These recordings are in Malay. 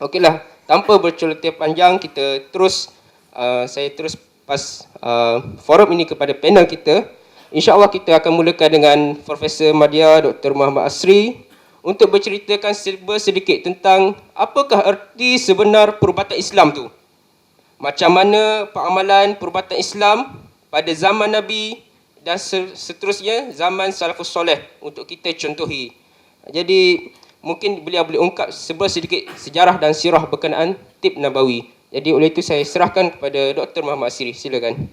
Okeylah, tanpa bercelotea panjang, saya terus pas forum ini kepada panel kita. InsyaAllah kita akan mulakan dengan Profesor Madya Dr. Muhammad Asri untuk berceritakan sedikit tentang apakah erti sebenar perubatan Islam tu. Macam mana pengamalan perubatan Islam pada zaman Nabi dan seterusnya zaman salafus soleh untuk kita contohi. Jadi mungkin beliau boleh ungkap sedikit sejarah dan sirah berkenaan tib Nabawi. Jadi oleh itu saya serahkan kepada Dr. Muhammad Asri. Silakan.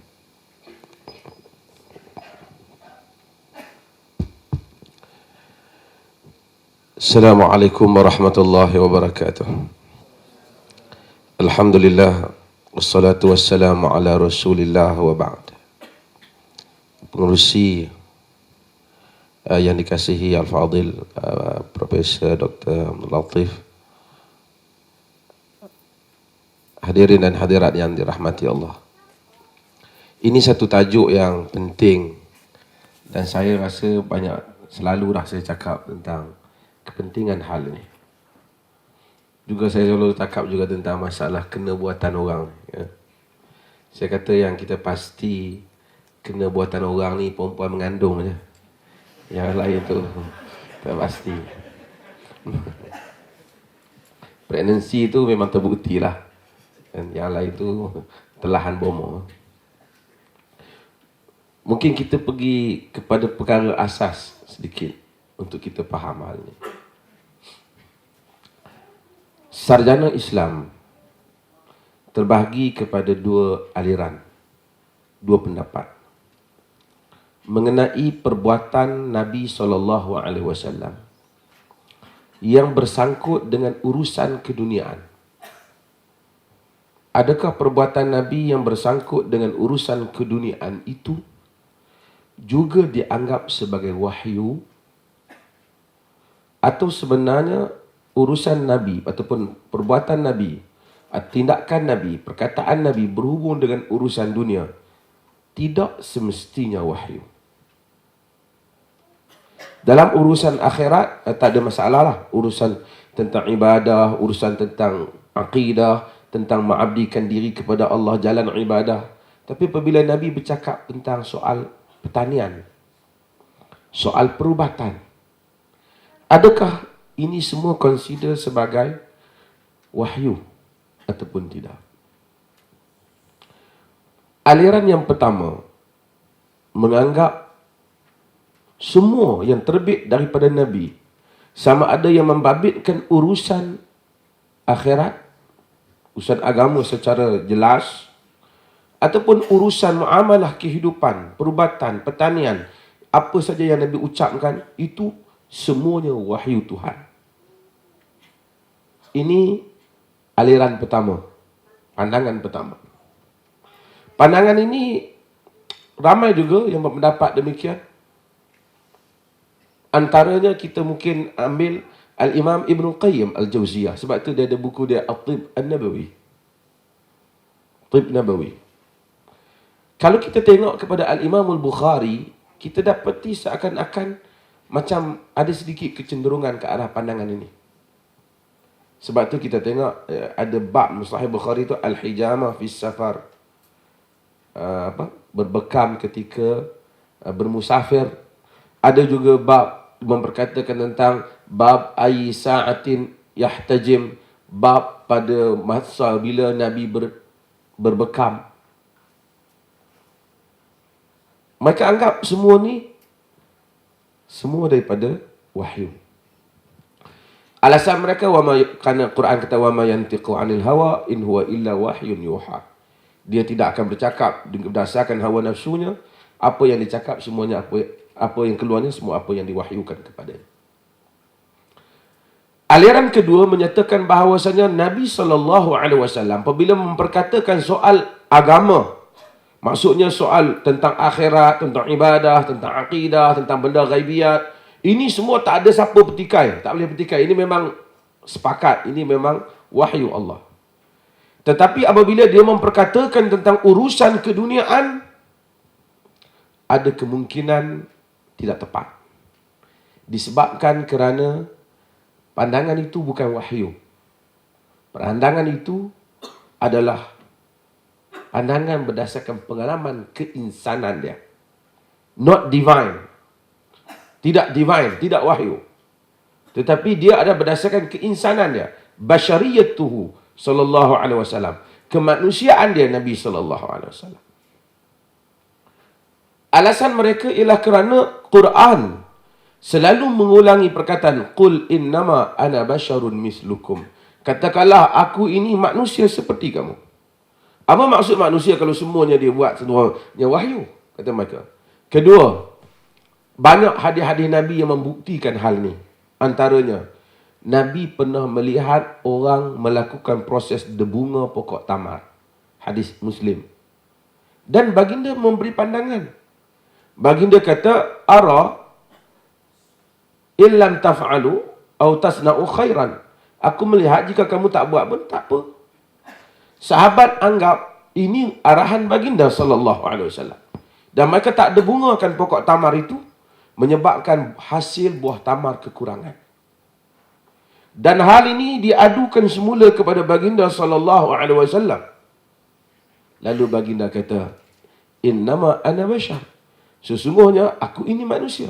Assalamualaikum warahmatullahi wabarakatuh. Alhamdulillah, wassalatu wassalamu ala rasulillah wa ba'd. Pengurusi yang dikasihi Al-Fadhil Profesor Dr. Abdul Latif, hadirin dan hadirat yang dirahmati Allah. Ini satu tajuk yang penting dan saya rasa selalu saya cakap tentang kepentingan hal ini. Juga saya selalu cakap juga tentang masalah kena buatan orang. Ya. Saya kata yang kita pasti kena buatan orang ni perempuan mengandung je. Yang lain tu tak pasti. Pregnancy tu memang terbukti lah. Dan yang lain tu telahan bomo. Mungkin kita pergi kepada perkara asas sedikit untuk kita faham hal ini. Sarjana Islam terbahagi kepada dua aliran, dua pendapat mengenai perbuatan Nabi SAW yang bersangkut dengan urusan keduniaan. Adakah perbuatan Nabi yang bersangkut dengan urusan keduniaan itu juga dianggap sebagai wahyu, atau sebenarnya urusan Nabi ataupun perbuatan Nabi, tindakan Nabi, perkataan Nabi berhubung dengan urusan dunia tidak semestinya wahyu. Dalam urusan akhirat tak ada masalah lah. Urusan tentang ibadah, urusan tentang akidah, tentang mengabdikan diri kepada Allah, jalan ibadah. Tapi apabila Nabi bercakap tentang soal pertanian, soal perubatan, adakah ini semua consider sebagai wahyu ataupun tidak? Aliran yang pertama menganggap semua yang terbit daripada Nabi, sama ada yang membabitkan urusan akhirat, urusan agama secara jelas, ataupun urusan muamalah kehidupan, perubatan, pertanian, apa saja yang Nabi ucapkan, itu semuanya wahyu Tuhan. Ini aliran pertama, pandangan pertama. Pandangan ini ramai juga yang berpendapat demikian. Antaranya kita mungkin ambil Al-Imam Ibn Qayyim Al-Jawziyah. Sebab tu dia ada buku dia At-Tib An-Nabawi. Tib Nabawi. Kalau kita tengok kepada Al-Imam Al-Bukhari, kita dapati seakan-akan macam ada sedikit kecenderungan ke arah pandangan ini. Sebab tu kita tengok ada bab Sahih Bukhari tu Al-Hijamah fi Safar. Berbekam ketika bermusafir. Ada juga bab memperkatakan tentang bab ayy sa'atin yahtajim, bab pada masa bila Nabi berbekam. Mereka anggap semua ni semua daripada wahyu. Alasan mereka kerana Quran kata wa ma yantiqu 'anil hawa in huwa illa wahyun yuha. Dia tidak akan bercakap berdasarkan hawa nafsunya, apa yang dicakap semuanya apa yang keluarnya semua apa yang diwahyukan kepadanya. Aliran kedua menyatakan bahawasanya Nabi SAW apabila memperkatakan soal agama, maksudnya soal tentang akhirat, tentang ibadah, tentang akidah, tentang benda ghaibiyat, ini semua tak ada siapa petikai, tak boleh petikai. Ini memang sepakat, ini memang wahyu Allah. Tetapi apabila dia memperkatakan tentang urusan keduniaan, ada kemungkinan tidak tepat. Disebabkan kerana pandangan itu bukan wahyu. Pandangan itu adalah pandangan berdasarkan pengalaman keinsanan dia. Not divine. Tidak divine, tidak wahyu. Tetapi dia ada berdasarkan keinsanan dia. Bashariyatuhu sallallahu alaihi wasallam. Kemanusiaan dia Nabi sallallahu alaihi wasallam. Alasan mereka ialah kerana Quran selalu mengulangi perkataan qul innama ana basyarun mislukum. Katakanlah aku ini manusia seperti kamu. Apa maksud manusia kalau semuanya dia buat semuanya wahyu? Kata mereka. Kedua, banyak hadis-hadis Nabi yang membuktikan hal ni. Antaranya, Nabi pernah melihat orang melakukan proses debunga pokok tamar. Hadis Muslim. Dan baginda memberi pandangan. Baginda kata, ara illam taf'alu au tasna'u khairan. Aku melihat jika kamu tak buat pun tak apa. Sahabat anggap ini arahan baginda sallallahu alaihi wasallam. Dan mereka tak debungakan pokok tamar itu menyebabkan hasil buah tamar kekurangan. Dan hal ini diadukan semula kepada baginda sallallahu alaihi wasallam. Lalu baginda kata, innama ana bashar. Sesungguhnya aku ini manusia.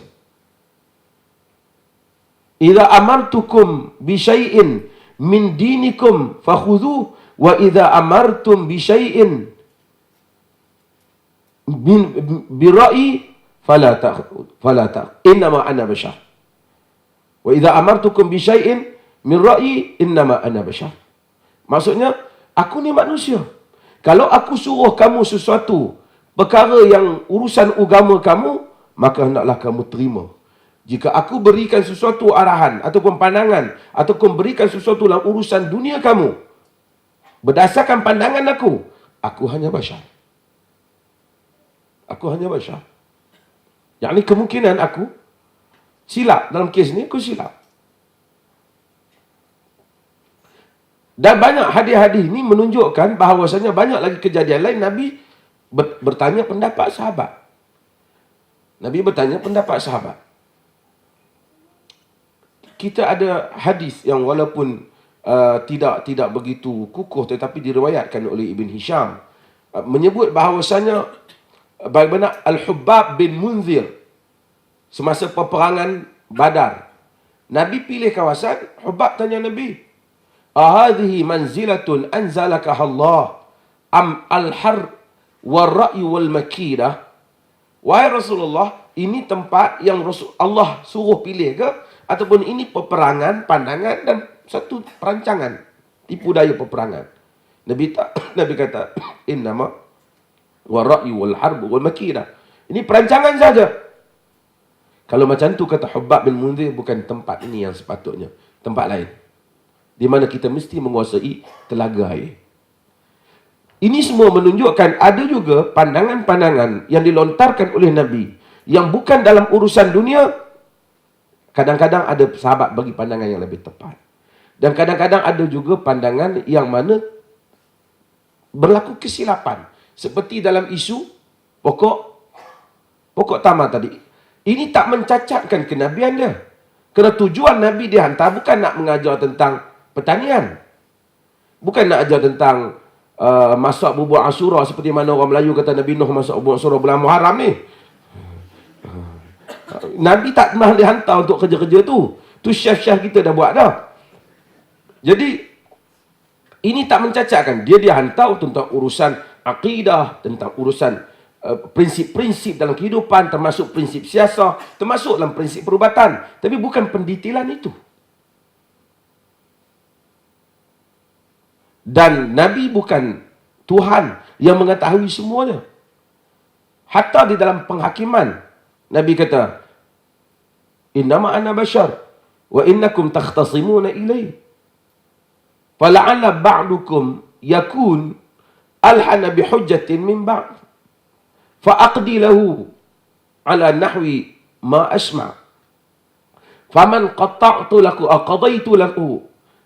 Idza amartukum bi syai'in min dinikum fakhudhuhu wa idza amartum bi syai'in bi ra'yi fala ta'khudh innama ana bashar. Wa idza amartukum bi syai'in min ra'yi innama ana bashar. Maksudnya aku ni manusia. Kalau aku suruh kamu sesuatu perkara yang urusan agama kamu, maka hendaklah kamu terima. Jika aku berikan sesuatu arahan ataupun pandangan ataupun berikan sesuatu dalam urusan dunia kamu berdasarkan pandangan aku hanya bashar. Aku hanya bashar. Yang ni kemungkinan aku silap. Dalam kes ni aku silap. Dan banyak hadis-hadis ni menunjukkan bahawasanya banyak lagi kejadian lain Nabi bertanya pendapat sahabat. Nabi bertanya pendapat sahabat. Kita ada hadis yang walaupun tidak begitu kukuh tetapi diriwayatkan oleh Ibn Hisham menyebut bahawasanya bagaimana Al-Hubbab bin Munzir semasa peperangan Badar. Nabi pilih kawasan, Hubbab tanya Nabi, ahadhihi manzilatun anzalakaha Allah am al-har wal-ra'y wal-makidah? Wahai Rasulullah, ini tempat yang Allah suruh pilih ke? Ataupun ini peperangan, pandangan dan satu perancangan, tipu daya peperangan? Nabi kata, innama wal-ra'y wal-harb wal-makidah. Ini perancangan saja. Kalau macam tu kata Hubbab bin Munzir, bukan tempat ini yang sepatutnya. Tempat lain. Di mana kita mesti menguasai telaga air. Ini semua menunjukkan ada juga pandangan-pandangan yang dilontarkan oleh Nabi yang bukan dalam urusan dunia. Kadang-kadang ada sahabat bagi pandangan yang lebih tepat. Dan kadang-kadang ada juga pandangan yang mana berlaku kesilapan. Seperti dalam isu pokok tamar tadi. Ini tak mencacatkan kenabian dia. Kerana tujuan Nabi dihantar bukan nak mengajar tentang pertanian. Bukan nak ajar tentang masak bubur Ashura seperti mana orang Melayu kata Nabi Nuh masak bubur Ashura bulan Muharram ni. Nabi tak pernah dihantar untuk kerja-kerja tu. Tu syaf-syaf kita dah buat dah. Jadi ini tak mencacatkan. Dia dihantar tentang urusan akidah, tentang urusan prinsip-prinsip dalam kehidupan, termasuk prinsip siasah, termasuk dalam prinsip perubatan. Tapi bukan pendetailan itu. Dan Nabi bukan Tuhan yang mengetahui semuanya. Hatta di dalam penghakiman, Nabi kata, innama ana bashar, wa innakum takhtasimuna ilai. Fala'alla ba'dukum yakun alhana bihujjatin min ba'd. Fa'aqdi lahu ala nahwi ma asma'. Faman qatta'tu laku aqadaitu lahu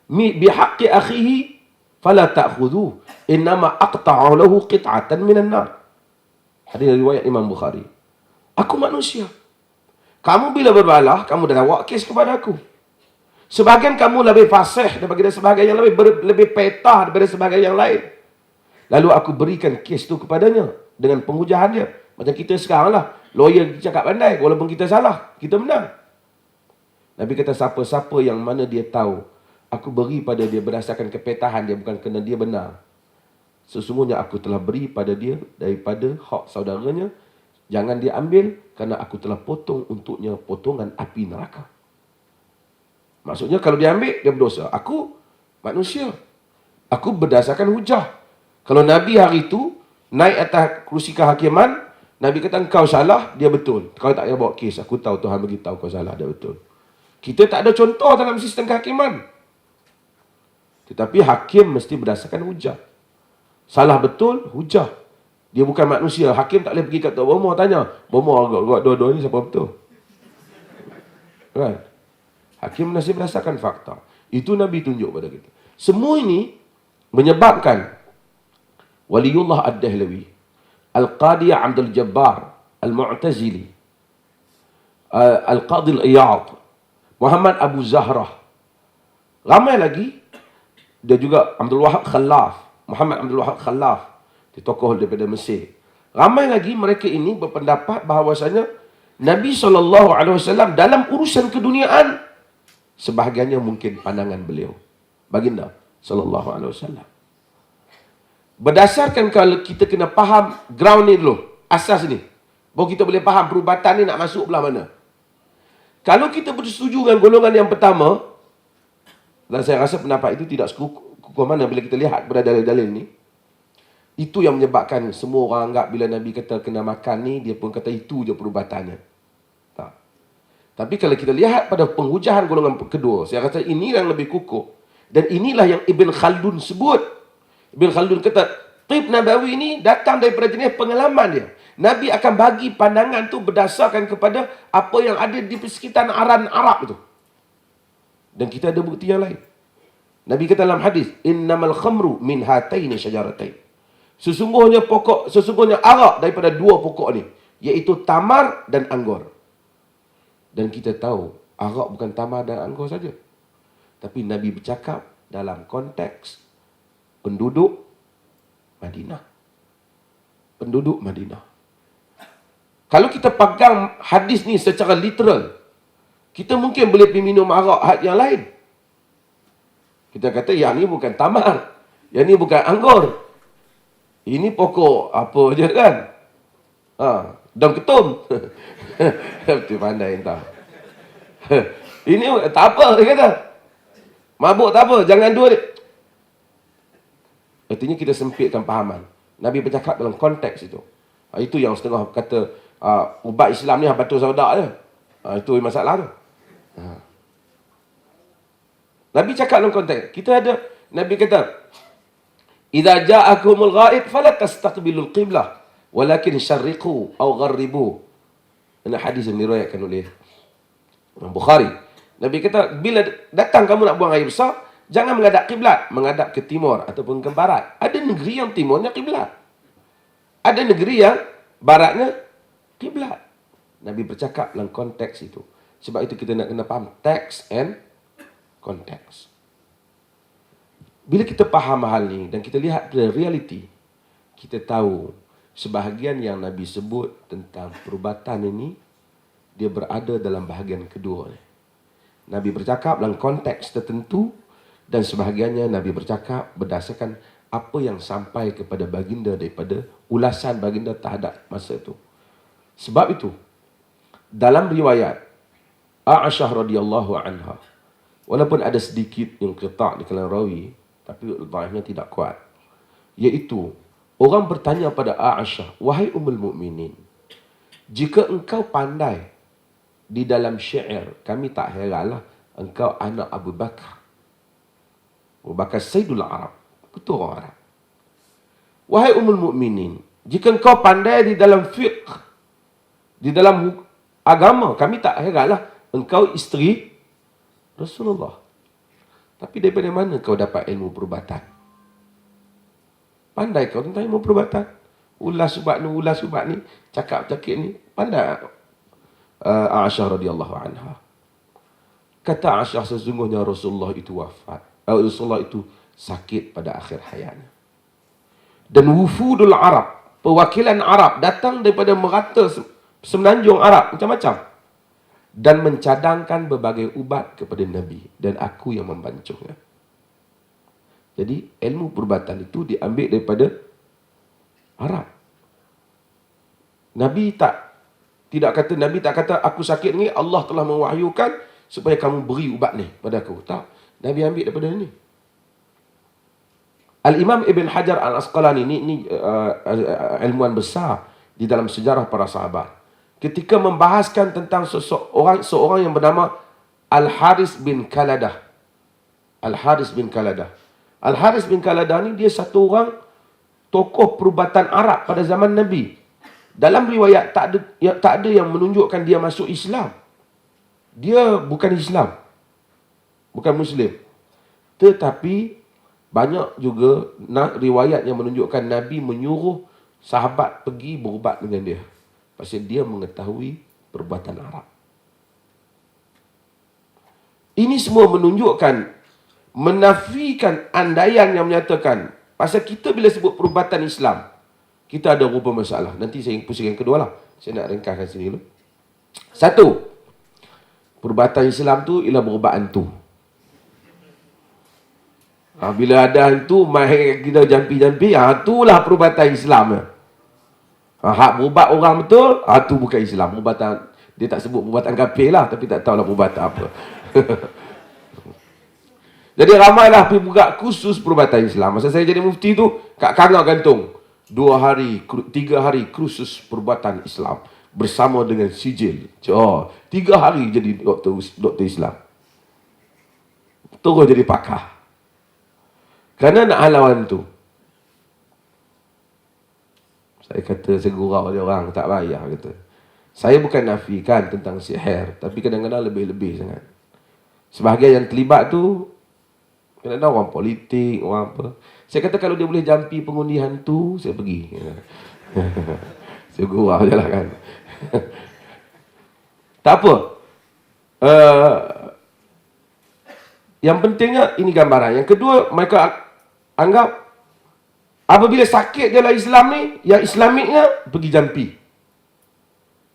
bihaqqi akhihi fala ta'khudhuh innama aqta'u lahu qit'atan minan nar. Hadis riwayat Imam Bukhari. Aku manusia. Kamu bila berbalah, kamu dah bawa kes kepada aku. Sebahagian kamu lebih fasih daripada sebahagian yang lebih petah daripada sebahagian yang lain. Lalu aku berikan kes tu kepadanya dengan pengujahan dia. Macam kita sekarang lah. Lawyer cakap pandai, walaupun kita salah, kita menang. Nabi kata siapa-siapa yang mana dia tahu, aku beri pada dia berdasarkan kepetahan dia, bukan kerana dia benar. Sesungguhnya aku telah beri pada dia daripada hak saudaranya. Jangan dia ambil kerana aku telah potong untuknya potongan api neraka. Maksudnya kalau dia ambil, dia berdosa. Aku manusia. Aku berdasarkan hujah. Kalau Nabi hari itu naik atas kerusi kehakiman, Nabi kata engkau salah, dia betul. Kau tak payah bawa kes. Aku tahu Tuhan beritahu kau salah, dia betul. Kita tak ada contoh dalam sistem kehakiman. Tetapi hakim mesti berdasarkan hujah. Salah betul, hujah. Dia bukan manusia. Hakim tak boleh pergi kat Tok Bomo tanya, Bomo agak dua-dua ni siapa betul? Kan? Hakim mesti berdasarkan fakta. Itu Nabi tunjuk pada kita. Semua ini menyebabkan Waliullah Ad-Dahlawi, Al-Qadi Abdul Jabbar, Al-Mu'tazili, Al-Qadi Al-Iyad, Muhammad Abu Zahrah. Ramai lagi. Dia juga Abdul Wahab Khalaf, Muhammad Abdul Wahab Khalaf, dia tokoh daripada Mesir. Ramai lagi mereka ini berpendapat bahawasanya Nabi SAW dalam urusan keduniaan, sebahagiannya mungkin pandangan beliau, baginda SAW. Berdasarkan kalau kita kena faham ground ni dulu, asas ni, baru kita boleh faham perubatan ni nak masuk belah mana. Kalau kita bersetuju dengan golongan yang pertama, dan saya rasa pendapat itu tidak kukuh mana bila kita lihat pada dalil-dalil ni, itu yang menyebabkan semua orang anggap bila Nabi kata kena makan ni, dia pun kata itu je perubatannya. Tak. Tapi kalau kita lihat pada penghujahan golongan kedua, saya rasa ini yang lebih kukuh. Dan inilah yang Ibn Khaldun sebut. Ibn Khaldun kata, Tib Nabawi ini datang daripada jenis pengalaman dia. Nabi akan bagi pandangan tu berdasarkan kepada apa yang ada di persekitaran aran Arab itu. Dan kita ada bukti yang lain. Nabi kata dalam hadis, innamal khamru min hataini syajaratain. Sesungguhnya arak daripada dua pokok ni, iaitu tamar dan anggur. Dan kita tahu, arak bukan tamar dan anggur saja. Tapi Nabi bercakap dalam konteks penduduk Madinah. Penduduk Madinah. Kalau kita pegang hadis ni secara literal, kita mungkin boleh pergi minum arak yang lain. Kita kata, yang ni bukan tamar. Yang ni bukan anggur. Ini pokok apa je kan? Daun ketum. Betul pandai entah. Ini tak apa, dia kata. Mabuk tak apa, jangan dua dia. Artinya kita sempitkan pahaman. Nabi bercakap dalam konteks itu. Itu yang setengah kata, ubat Islam ni batu saudak je. Itu masalah tu. Nabi cakap dalam konteks. Kita ada, Nabi kata, "Idza ja'akumul ghaib fala tastaqbilul qiblah, walakin syarriqu aw gharribu." Ini hadis yang diriwayatkan oleh Bukhari. Nabi kata, bila datang kamu nak buang air besar, jangan menghadap kiblat, menghadap ke timur ataupun ke barat. Ada negeri yang timurnya kiblat. Ada negeri yang baratnya kiblat. Nabi bercakap dalam konteks itu. Sebab itu kita nak kena faham teks and konteks. Bila kita faham hal ni dan kita lihat pada realiti, kita tahu sebahagian yang Nabi sebut tentang perubatan ini, dia berada dalam bahagian kedua. Nabi bercakap dalam konteks tertentu dan sebahagiannya Nabi bercakap berdasarkan apa yang sampai kepada baginda daripada ulasan baginda terhadap masa itu. Sebab itu, dalam riwayat Aisyah radhiyallahu anha, walaupun ada sedikit yang qita' di kalangan rawi, tapi dhaifnya tidak kuat. Iaitu, orang bertanya pada Aisyah, "Wahai Ummul Mukminin, jika engkau pandai di dalam syair, kami tak heranlah engkau anak Abu Bakar. Abu Bakar Sayyidul Arab, ketua orang Arab. Wahai Ummul Mukminin, jika engkau pandai di dalam fiqh, di dalam agama, kami tak heranlah engkau isteri Rasulullah. Tapi daripada mana kau dapat ilmu perubatan? Pandai kau tentang ilmu perubatan? Ulas ubat ni, cakap-cakap ni, pandai Aisyah radhiyallahu anha. Kata Aisyah, sesungguhnya Rasulullah itu wafat. Rasulullah itu sakit pada akhir hayatnya. Dan wufudul Arab, perwakilan Arab datang daripada merata semenanjung Arab, macam-macam. Dan mencadangkan berbagai ubat kepada Nabi. Dan aku yang membancuhnya. Jadi ilmu perubatan itu diambil daripada Arab. Nabi tak kata aku sakit ni, Allah telah mewahyukan supaya kamu beri ubat ni pada aku. Tak. Nabi ambil daripada ni. Al-Imam Ibn Hajar Al-Asqalani ni ilmuwan besar di dalam sejarah para sahabat. Ketika membahaskan tentang seorang yang bernama Al-Haris bin Kaladah. Al-Haris bin Kaladah. Al-Haris bin Kaladah ni dia satu orang tokoh perubatan Arab pada zaman Nabi. Dalam riwayat tak ada yang menunjukkan dia masuk Islam. Dia bukan Islam. Bukan Muslim. Tetapi banyak juga riwayat yang menunjukkan Nabi menyuruh sahabat pergi berubat dengan dia. Pasal dia mengetahui perubatan Arab. Ini semua menunjukkan, menafikan andaian yang menyatakan, pasal kita bila sebut perubatan Islam, kita ada beberapa masalah. Nanti saya pusing yang kedua lah. Saya nak ringkaskan sini dulu. Satu, perubatan Islam tu ialah berubat hantu. Bila ada hantu, mai kita jampi-jampi, itulah perubatan Islam. Hak berubat orang betul, itu bukan Islam. Perubatan, dia tak sebut perubatan kafir lah, tapi tak tahulah perubatan apa. Jadi ramailah pergi buka khusus perubatan Islam. Masa saya jadi mufti tu, kat Kangar gantung. 2 hari, 3 hari khusus perubatan Islam. Bersama dengan sijil. 3 hari jadi doktor Islam. Terus jadi pakar. Kerana nak halau tu. Saya kata, saya gurau dia orang, tak payah kata. Saya bukan nafikan tentang sihir, tapi kadang-kadang lebih-lebih sangat. Sebahagian yang terlibat tu, kadang-kadang orang politik, orang apa. Saya kata kalau dia boleh jampi pengundi hantu, saya pergi. Saya gurau je lah kan. Tak apa. Yang pentingnya, ini gambaran. Yang kedua, mereka anggap apabila sakit dia lah Islam ni, yang Islamiknya pergi jampi.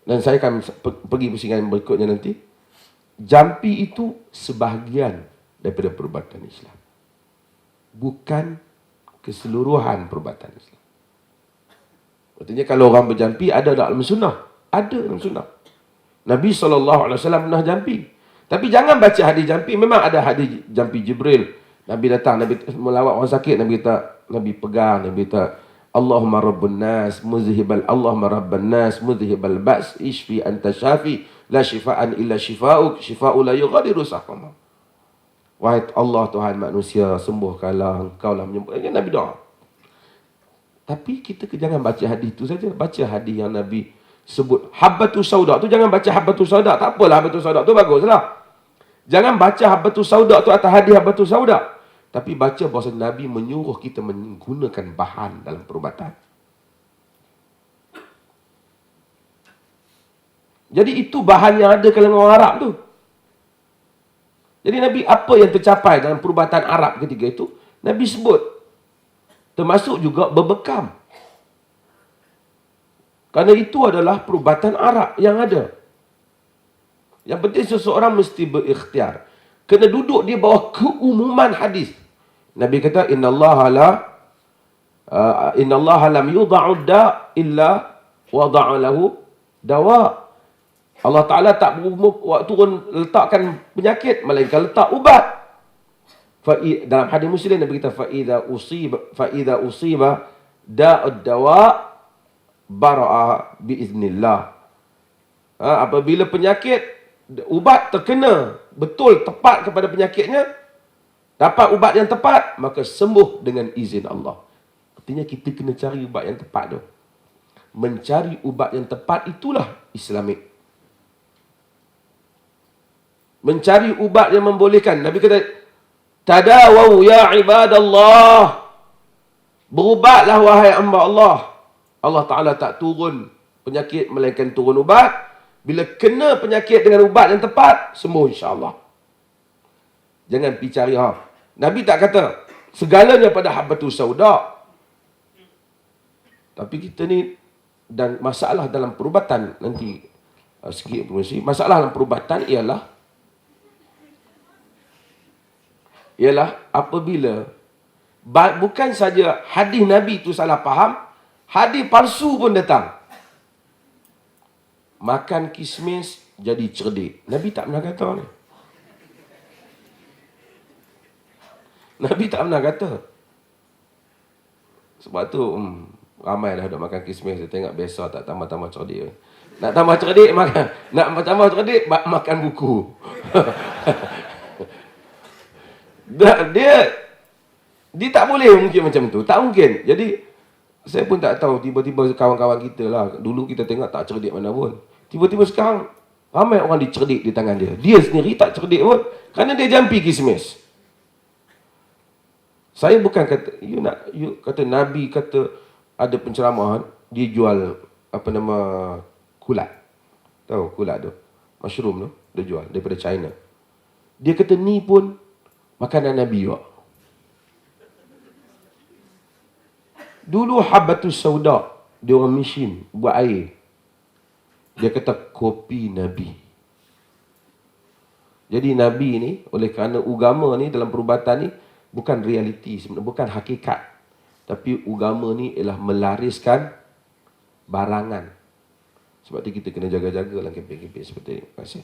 Dan saya akan pergi pusingan berikutnya nanti. Jampi itu sebahagian daripada perubatan Islam. Bukan keseluruhan perubatan Islam. Artinya kalau orang berjampi, ada dalam sunnah. Ada dalam sunnah. Nabi SAW pernah jampi. Tapi jangan baca hadis jampi. Memang ada hadis jampi Jibril. Nabi datang, Nabi melawat orang sakit, Nabi kata, Nabi pegang, Nabi kata, Allahumma rabbun nas, Allahumma rabban nas, muzhibal ba's, ishfi anta syafi, la shifaan illa shifa'uk, shifa'u la yughadiru saqama. Wahai Allah Tuhan manusia, sembuhkanlah, engkau lah menyembuhkan. Nabi doa. Tapi kita jangan baca hadis itu saja. Baca hadis yang Nabi sebut. Habbatus sauda tu jangan baca habbatus sauda. Tak apalah habbatus sauda tu baguslah. Jangan baca habbatus sauda tu atas hadis habbatus sauda. Tapi baca bahawa Nabi menyuruh kita menggunakan bahan dalam perubatan. Jadi itu bahan yang ada kalangan orang Arab tu. Jadi Nabi apa yang tercapai dalam perubatan Arab ketika itu, Nabi sebut. Termasuk juga berbekam. Kerana itu adalah perubatan Arab yang ada. Yang penting seseorang mesti berikhtiar. Kena duduk di bawah keumuman hadis. Nabi kata, Inna Allah lam yudha'u da' illa wada'a lahu dawa'. Allah Ta'ala tak turun letakkan penyakit, melainkan letak ubat. Dalam hadis Muslim, Nabi kata, fa'idha usiba da'ud dawa' bara'a biiznillah. Apabila penyakit, ubat terkena betul tepat kepada penyakitnya, dapat ubat yang tepat, maka sembuh dengan izin Allah. Artinya kita kena cari ubat yang tepat tu. Mencari ubat yang tepat itulah Islamik. Mencari ubat yang membolehkan. Nabi kata, tadawaw ya ibadallah. Berubatlah wahai hamba Allah. Allah Ta'ala tak turun penyakit, melainkan turun ubat. Bila kena penyakit dengan ubat yang tepat, sembuh insyaAllah. Jangan pergi cari. Nabi tak kata segalanya pada habbatus sauda. Tapi kita ni, dan masalah dalam perubatan nanti sikit pengurusi, masalah dalam perubatan ialah apabila bukan saja hadis Nabi tu salah faham, hadis palsu pun datang. Makan kismis jadi cerdik. Nabi tak pernah kata ni. Nabi tak pernah kata. Sebab tu ramai dah duk makan kismis. Dia tengok biasa tak tambah-tambah cerdik. Nak tambah cerdik makan. Nak tambah cerdik makan buku. Dia tak boleh mungkin macam tu. Tak mungkin. Jadi saya pun tak tahu, tiba-tiba kawan-kawan kita lah. Dulu kita tengok tak cerdik mana pun. Tiba-tiba sekarang ramai orang dicerdik di tangan dia. Dia sendiri tak cerdik pun. Kerana dia jampi kismis. Saya bukan kata, you kata Nabi kata ada penceramahan, dia jual kulat. Tahu kulat tu? Mushroom tu, dia jual daripada China. Dia kata ni pun makanan Nabi juga. Dulu habbatus sauda, dia orang mesin buat air. Dia kata kopi Nabi. Jadi Nabi ni, oleh kerana agama ni dalam perubatan ni bukan realiti sebenarnya, bukan hakikat. Tapi agama ni ialah melariskan barangan. Sebab tu kita kena jaga-jaga dalam kempen-kempen seperti ini. Terima kasih.